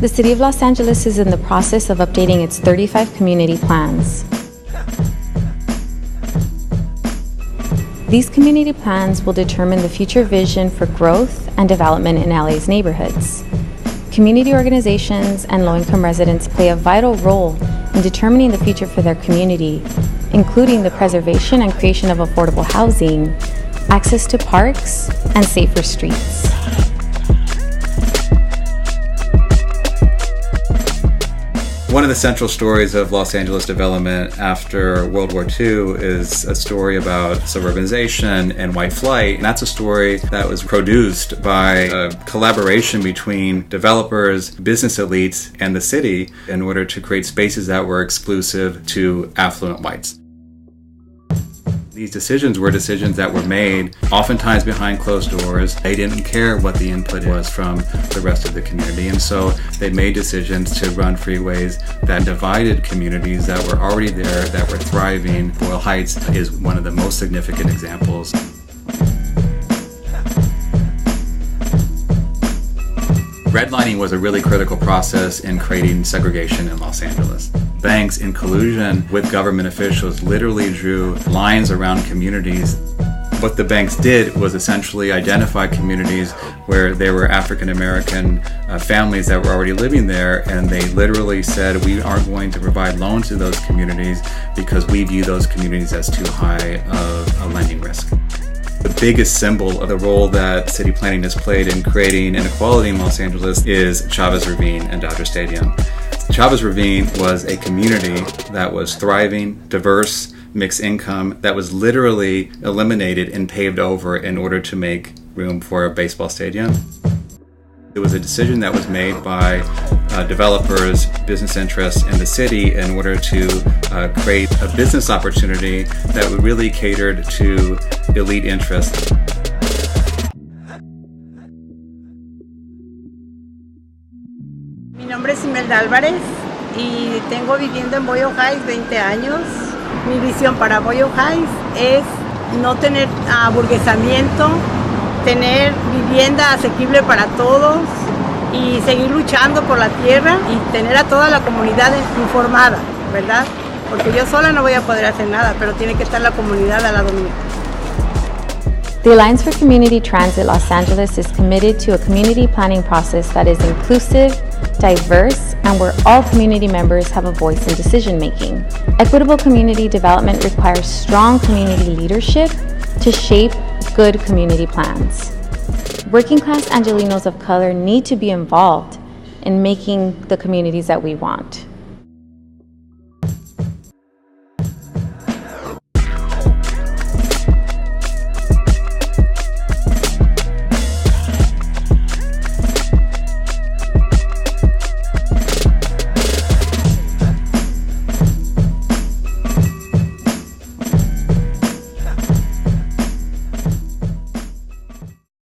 The City of Los Angeles is in the process of updating its 35 community plans. These community plans will determine the future vision for growth and development in LA's neighborhoods. Community organizations and low-income residents play a vital role in determining the future for their community, including the preservation and creation of affordable housing, access to parks, and safer streets. One of the central stories of Los Angeles development after World War II is a story about suburbanization and white flight. And that's a story that was produced by a collaboration between developers, business elites, and the city in order to create spaces that were exclusive to affluent whites. These decisions were decisions that were made oftentimes behind closed doors. They didn't care what the input was from the rest of the community, and so they made decisions to run freeways that divided communities that were already there, that were thriving. Boyle Heights is one of the most significant examples. Redlining was a really critical process in creating segregation in Los Angeles. Banks, in collusion with government officials, literally drew lines around communities. What the banks did was essentially identify communities where there were African American families that were already living there, and they literally said, we aren't going to provide loans to those communities because we view those communities as too high of a lending risk. The biggest symbol of the role that city planning has played in creating inequality in Los Angeles is Chavez Ravine and Dodger Stadium. Chavez Ravine was a community that was thriving, diverse, mixed income, that was literally eliminated and paved over in order to make room for a baseball stadium. It was a decision that was made by developers, business interests, and the city in order to create a business opportunity that would really catered to elite interests. Mi nombre es Imelda Álvarez y tengo viviendo en Boyle Heights 20 años. Mi visión para Boyle Heights es no tener aburguesamiento, tener vivienda asequible para todos y seguir luchando por la tierra y tener a toda la comunidad informada, ¿verdad? Porque yo sola no voy a poder hacer nada, pero tiene que estar la comunidad al lado mío. The Alliance for Community Transit Los Angeles is committed to a community planning process that is inclusive, diverse, and where all community members have a voice in decision-making. Equitable community development requires strong community leadership to shape good community plans. Working-class Angelenos of color need to be involved in making the communities that we want.